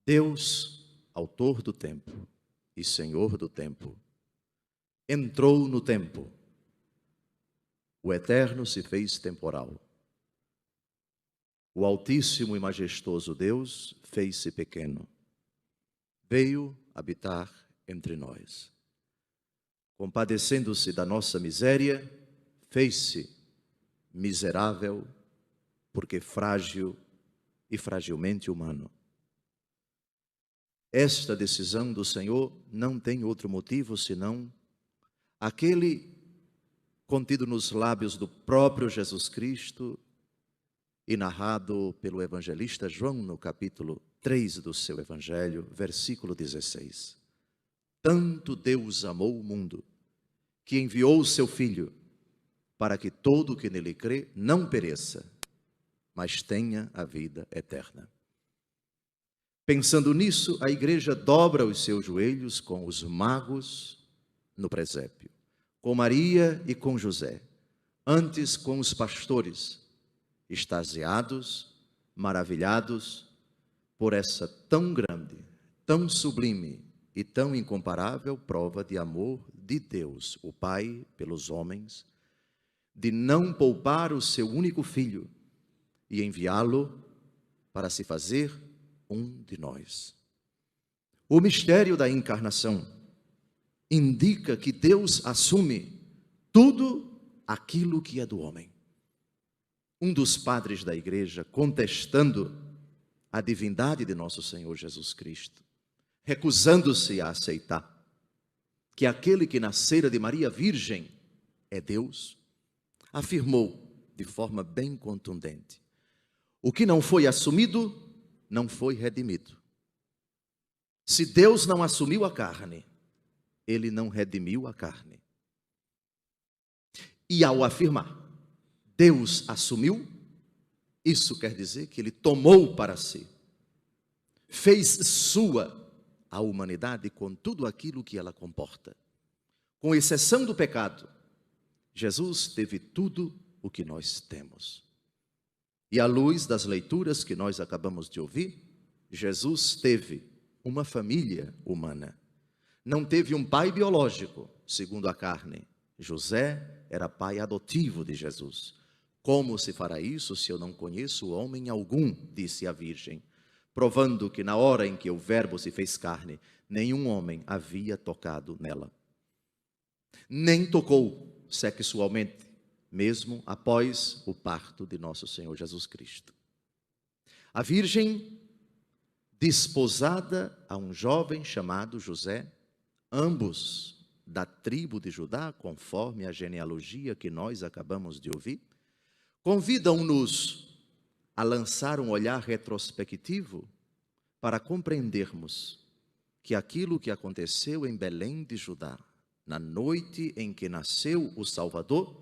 Deus, autor do tempo e Senhor do tempo, entrou no tempo. O eterno se fez temporal. O altíssimo e majestoso Deus fez-se pequeno. Veio habitar entre nós. Compadecendo-se da nossa miséria, fez-se miserável, porque frágil e fragilmente humano. Esta decisão do Senhor não tem outro motivo senão aquele contido nos lábios do próprio Jesus Cristo e narrado pelo evangelista João no capítulo 3 do seu evangelho, versículo 16. Tanto Deus amou o mundo, que enviou o seu Filho, para que todo o que nele crê não pereça, mas tenha a vida eterna. Pensando nisso, a igreja dobra os seus joelhos com os magos no presépio, com Maria e com José, antes com os pastores, extasiados, maravilhados por essa tão grande, tão sublime e tão incomparável prova de amor de Deus, o Pai, pelos homens, de não poupar o seu único filho e enviá-lo para se fazer um de nós. O mistério da encarnação indica que Deus assume tudo aquilo que é do homem. Um dos padres da igreja, contestando a divindade de nosso Senhor Jesus Cristo, recusando-se a aceitar que aquele que nascera de Maria Virgem é Deus, afirmou de forma bem contundente: o que não foi assumido, não foi redimido. Se Deus não assumiu a carne, ele não redimiu a carne. E ao afirmar, Deus assumiu, isso quer dizer que ele tomou para si, fez sua a humanidade com tudo aquilo que ela comporta. Com exceção do pecado, Jesus teve tudo o que nós temos. E à luz das leituras que nós acabamos de ouvir, Jesus teve uma família humana. Não teve um pai biológico, segundo a carne. José era pai adotivo de Jesus. Como se fará isso se eu não conheço homem algum, disse a Virgem, provando que na hora em que o Verbo se fez carne, nenhum homem havia tocado nela. Nem tocou sexualmente, mesmo após o parto de nosso Senhor Jesus Cristo. A Virgem, desposada a um jovem chamado José, ambos da tribo de Judá, conforme a genealogia que nós acabamos de ouvir, convidam-nos a lançar um olhar retrospectivo para compreendermos que aquilo que aconteceu em Belém de Judá, na noite em que nasceu o Salvador,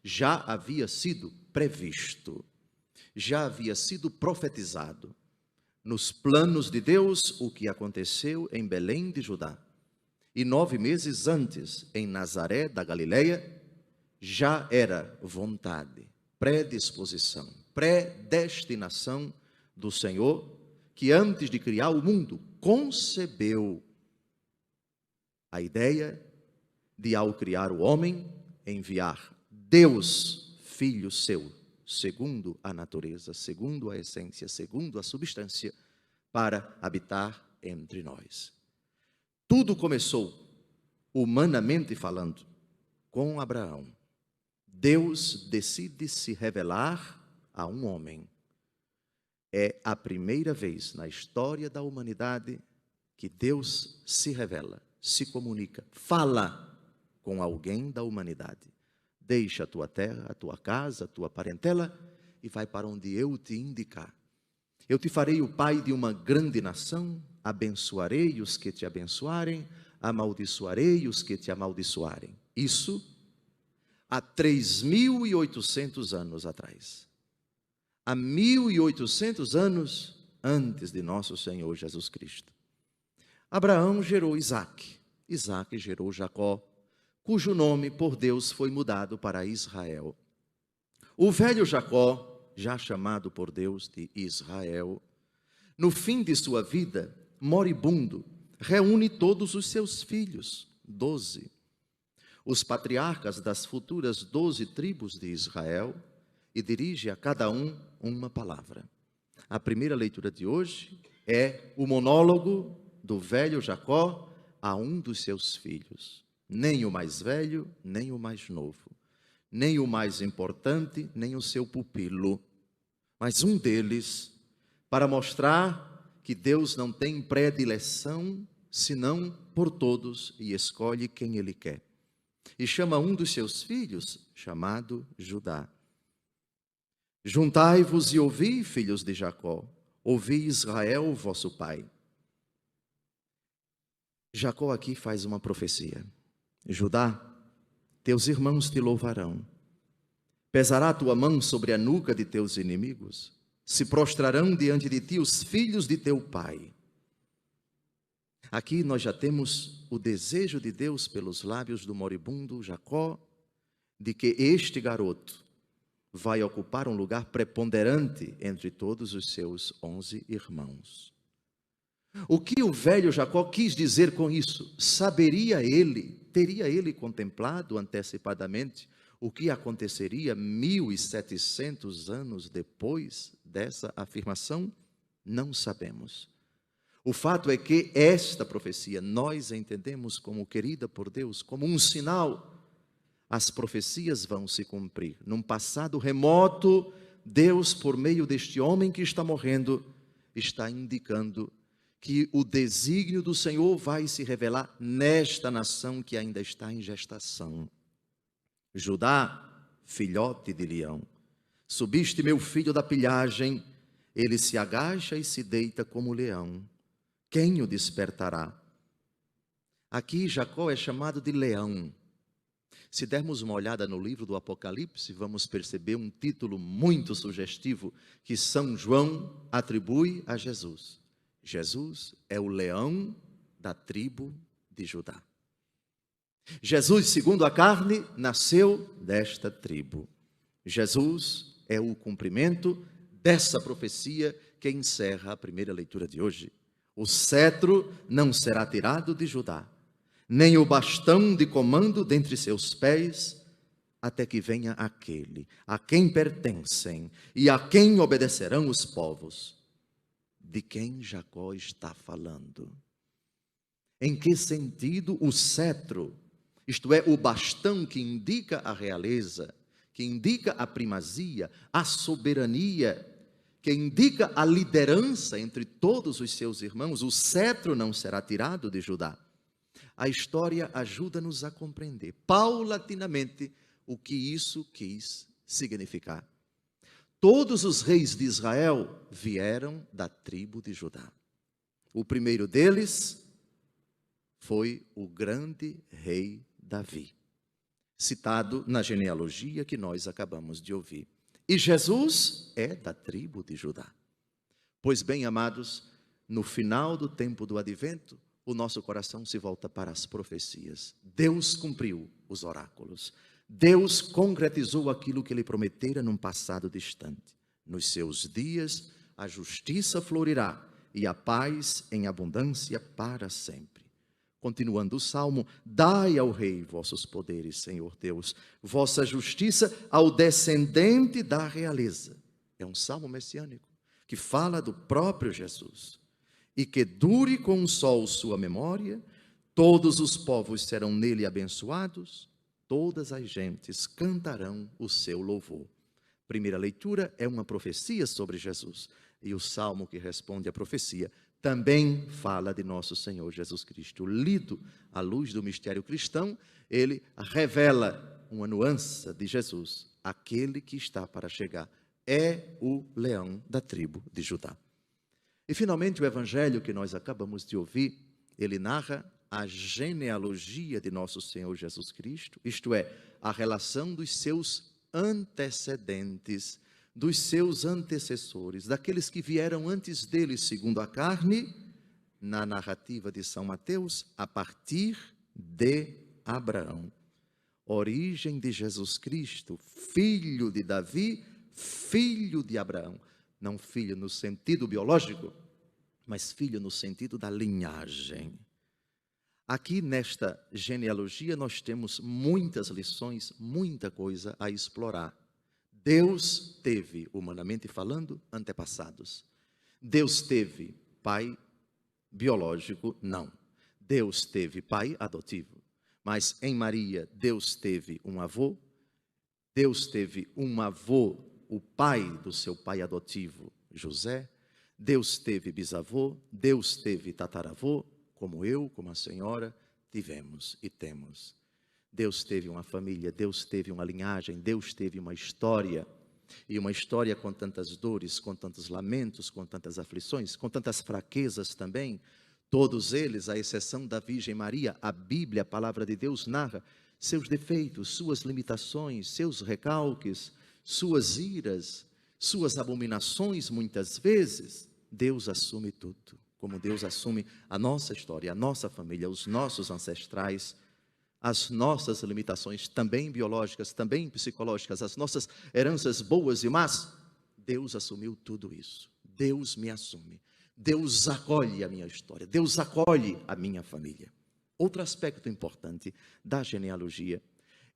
já havia sido previsto, já havia sido profetizado. Nos planos de Deus, o que aconteceu em Belém de Judá, e 9 meses antes, em Nazaré da Galileia, já era vontade, predisposição, predestinação do Senhor, que antes de criar o mundo, concebeu a ideia de, ao criar o homem, enviar Deus, Filho seu, segundo a natureza, segundo a essência, segundo a substância, para habitar entre nós. Tudo começou, humanamente falando, com Abraão. Deus decide se revelar a um homem. É a primeira vez na história da humanidade que Deus se revela, se comunica, fala com alguém da humanidade. Deixa a tua terra, a tua casa, a tua parentela e vai para onde eu te indicar. Eu te farei o pai de uma grande nação, abençoarei os que te abençoarem, amaldiçoarei os que te amaldiçoarem. Isso há 3.800 anos atrás. Há 1.800 anos antes de nosso Senhor Jesus Cristo. Abraão gerou Isaque, Isaque gerou Jacó, cujo nome por Deus foi mudado para Israel. O velho Jacó, já chamado por Deus de Israel, no fim de sua vida, moribundo, reúne todos os seus filhos, 12, os patriarcas das futuras 12 tribos de Israel, e dirige a cada um uma palavra. A primeira leitura de hoje é o monólogo do velho Jacó a um dos seus filhos. Nem o mais velho, nem o mais novo, nem o mais importante, nem o seu pupilo, mas um deles, para mostrar que Deus não tem predileção, senão por todos, e escolhe quem Ele quer. E chama um dos seus filhos, chamado Judá. Juntai-vos e ouvi, filhos de Jacó, ouvi Israel, vosso pai. Jacó aqui faz uma profecia. Judá, teus irmãos te louvarão. Pesará a tua mão sobre a nuca de teus inimigos. Se prostrarão diante de ti os filhos de teu pai. Aqui nós já temos o desejo de Deus pelos lábios do moribundo Jacó, de que este garoto vai ocupar um lugar preponderante entre todos os seus 11 irmãos. O que o velho Jacó quis dizer com isso? Saberia ele, teria ele contemplado antecipadamente o que aconteceria 1700 anos depois dessa afirmação? Não sabemos. O fato é que esta profecia nós a entendemos como querida por Deus, como um sinal. As profecias vão se cumprir. Num passado remoto, Deus, por meio deste homem que está morrendo, está indicando que o desígnio do Senhor vai se revelar nesta nação que ainda está em gestação. Judá, filhote de leão, subiste meu filho da pilhagem, ele se agacha e se deita como leão. Quem o despertará? Aqui Jacó é chamado de leão. Se dermos uma olhada no livro do Apocalipse, vamos perceber um título muito sugestivo que São João atribui a Jesus. Jesus é o leão da tribo de Judá. Jesus, segundo a carne, nasceu desta tribo. Jesus é o cumprimento dessa profecia que encerra a primeira leitura de hoje. O cetro não será tirado de Judá, nem o bastão de comando dentre seus pés, até que venha aquele a quem pertencem e a quem obedecerão os povos. De quem Jacó está falando? Em que sentido o cetro, isto é, o bastão que indica a realeza, que indica a primazia, a soberania, que indica a liderança entre todos os seus irmãos, o cetro não será tirado de Judá? A história ajuda-nos a compreender paulatinamente o que isso quis significar. Todos os reis de Israel vieram da tribo de Judá. O primeiro deles foi o grande rei Davi, citado na genealogia que nós acabamos de ouvir. E Jesus é da tribo de Judá. Pois bem, amados, no final do tempo do advento, o nosso coração se volta para as profecias. Deus cumpriu os oráculos. Deus concretizou aquilo que Ele prometera num passado distante. Nos seus dias, a justiça florirá e a paz em abundância para sempre. Continuando o salmo, dai ao rei vossos poderes, Senhor Deus, vossa justiça ao descendente da realeza. É um salmo messiânico que fala do próprio Jesus. E que dure com o sol sua memória, todos os povos serão nele abençoados, todas as gentes cantarão o seu louvor. Primeira leitura é uma profecia sobre Jesus. E o salmo que responde à profecia também fala de nosso Senhor Jesus Cristo. Lido à luz do mistério cristão, ele revela uma nuance de Jesus. Aquele que está para chegar é o leão da tribo de Judá. E finalmente o evangelho que nós acabamos de ouvir, ele narra a genealogia de nosso Senhor Jesus Cristo, isto é, a relação dos seus antecedentes, dos seus antecessores, daqueles que vieram antes dele, segundo a carne, na narrativa de São Mateus, a partir de Abraão. Origem de Jesus Cristo, filho de Davi, filho de Abraão. Não filho no sentido biológico, mas filho no sentido da linhagem. Aqui nesta genealogia nós temos muitas lições, muita coisa a explorar. Deus teve, humanamente falando, antepassados. Deus teve pai biológico? Não. Deus teve pai adotivo. Mas em Maria, Deus teve um avô. Deus teve um avô, o pai do seu pai adotivo, José. Deus teve bisavô. Deus teve tataravô, como eu, como a senhora, tivemos e temos. Deus teve uma família, Deus teve uma linhagem, Deus teve uma história. E uma história com tantas dores, com tantos lamentos, com tantas aflições, com tantas fraquezas também. Todos eles, à exceção da Virgem Maria, a Bíblia, a palavra de Deus, narra seus defeitos, suas limitações, seus recalques, suas iras, suas abominações muitas vezes. Deus assume tudo, como Deus assume a nossa história, a nossa família, os nossos ancestrais, as nossas limitações, também biológicas, também psicológicas, as nossas heranças boas e más. Deus assumiu tudo isso. Deus me assume. Deus acolhe a minha história. Deus acolhe a minha família. Outro aspecto importante da genealogia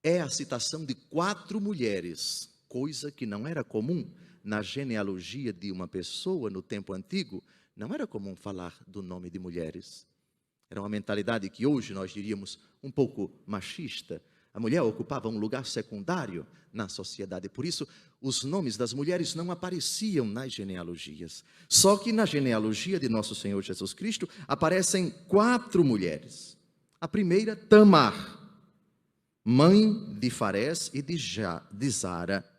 é a citação de 4 mulheres, coisa que não era comum na genealogia de uma pessoa no tempo antigo. Não era comum falar do nome de mulheres. Era uma mentalidade que hoje nós diríamos um pouco machista. A mulher ocupava um lugar secundário na sociedade. Por isso, os nomes das mulheres não apareciam nas genealogias. Só que na genealogia de nosso Senhor Jesus Cristo aparecem 4 mulheres. A primeira, Tamar, mãe de Farés e de Zara,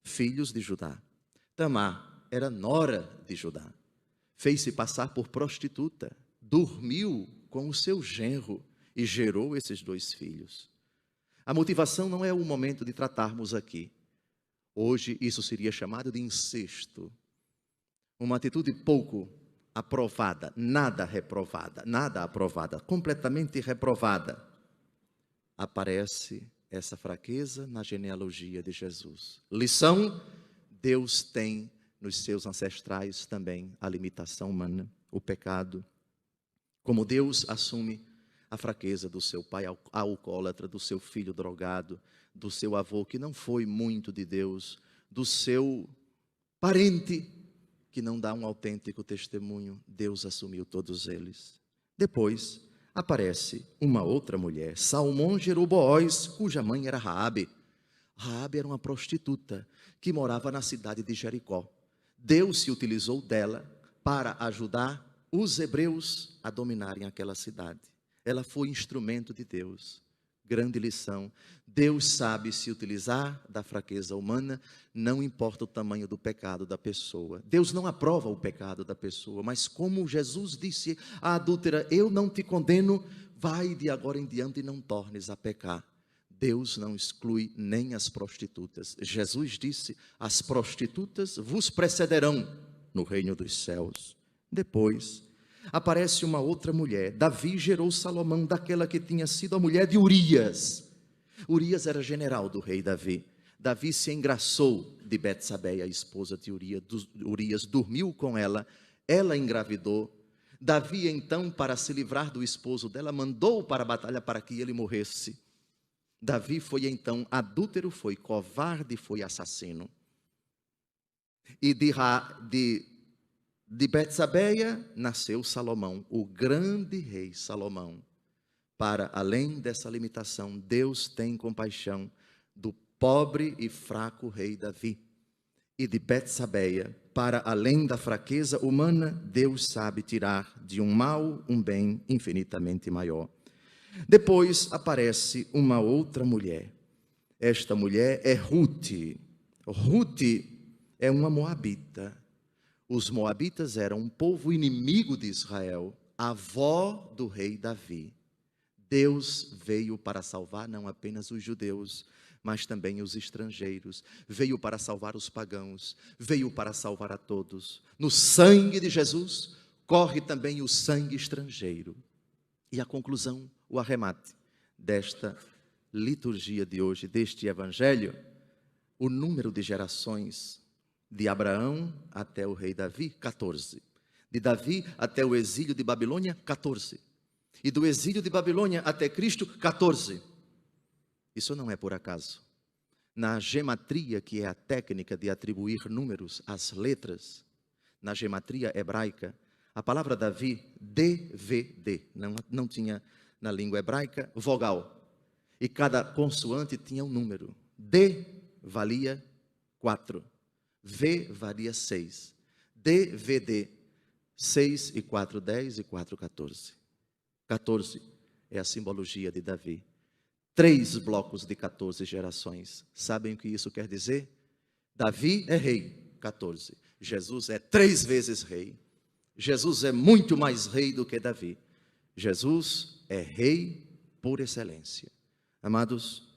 filhos de Judá. Tamar era nora de Judá. Fez-se passar por prostituta. Dormiu com o seu genro e gerou esses 2 filhos. A motivação não é o momento de tratarmos aqui. Hoje isso seria chamado de incesto. Uma atitude pouco aprovada, nada reprovada, nada aprovada, completamente reprovada. Aparece essa fraqueza na genealogia de Jesus. Lição: Deus tem nos seus ancestrais também a limitação humana, o pecado. Como Deus assume a fraqueza do seu pai alcoólatra, do seu filho drogado, do seu avô que não foi muito de Deus, do seu parente que não dá um autêntico testemunho, Deus assumiu todos eles. Depois aparece uma outra mulher, Salmão gerou Boaz, cuja mãe era Raabe. Raabe era uma prostituta que morava na cidade de Jericó. Deus se utilizou dela para ajudar os hebreus a dominarem aquela cidade. Ela foi instrumento de Deus. Grande lição. Deus sabe se utilizar da fraqueza humana, não importa o tamanho do pecado da pessoa. Deus não aprova o pecado da pessoa, mas como Jesus disse à adúltera, eu não te condeno, vai de agora em diante e não tornes a pecar. Deus não exclui nem as prostitutas. Jesus disse, as prostitutas vos precederão no reino dos céus. Depois aparece uma outra mulher. Davi gerou Salomão, daquela que tinha sido a mulher de Urias. Urias era general do rei Davi. Davi se engraçou de Betsabeia, a esposa de Urias, dormiu com ela, ela engravidou. Davi então, para se livrar do esposo dela, mandou para a batalha para que ele morresse. Davi foi então adúltero, foi covarde, foi assassino. E de Betsabeia nasceu Salomão, o grande rei Salomão. Para além dessa limitação, Deus tem compaixão do pobre e fraco rei Davi. E de Betsabeia, para além da fraqueza humana, Deus sabe tirar de um mal um bem infinitamente maior. Depois aparece uma outra mulher. Esta mulher é Rute. Rute é uma moabita. Os moabitas eram um povo inimigo de Israel, avó do rei Davi. Deus veio para salvar não apenas os judeus, mas também os estrangeiros. Veio para salvar os pagãos, veio para salvar a todos. No sangue de Jesus corre também o sangue estrangeiro. E a conclusão, o arremate desta liturgia de hoje, deste evangelho, o número de gerações de Abraão até o rei Davi, 14. De Davi até o exílio de Babilônia, 14. E do exílio de Babilônia até Cristo, 14. Isso não é por acaso. Na gematria, que é a técnica de atribuir números às letras, na gematria hebraica, a palavra Davi, DVD, não tinha na língua hebraica vogal. E cada consoante tinha um número. D valia 4. V valia 6. DVD, 6 e 4, 10 e 4, 14. 14 é a simbologia de Davi. 3 blocos de 14 gerações. Sabem o que isso quer dizer? Davi é rei, 14. Jesus é 3 vezes rei. Jesus é muito mais rei do que Davi. Jesus é rei por excelência. Amados,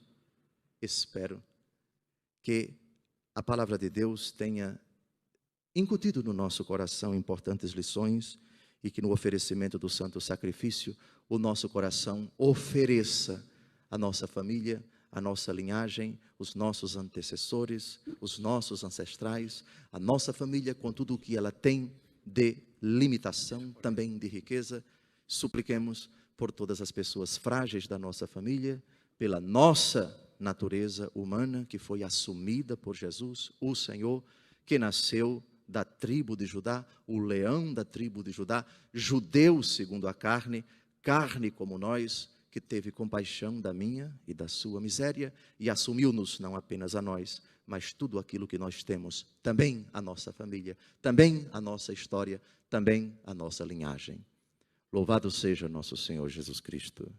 espero que a palavra de Deus tenha incutido no nosso coração importantes lições e que no oferecimento do santo sacrifício o nosso coração ofereça a nossa família, a nossa linhagem, os nossos antecessores, os nossos ancestrais, a nossa família com tudo o que ela tem de limitação, também de riqueza. Supliquemos por todas as pessoas frágeis da nossa família, pela nossa natureza humana que foi assumida por Jesus, o Senhor, que nasceu da tribo de Judá, o leão da tribo de Judá, judeu segundo a carne, carne como nós, que teve compaixão da minha e da sua miséria e assumiu-nos, não apenas a nós, mas tudo aquilo que nós temos, também a nossa família, também a nossa história, também a nossa linhagem. Louvado seja nosso Senhor Jesus Cristo.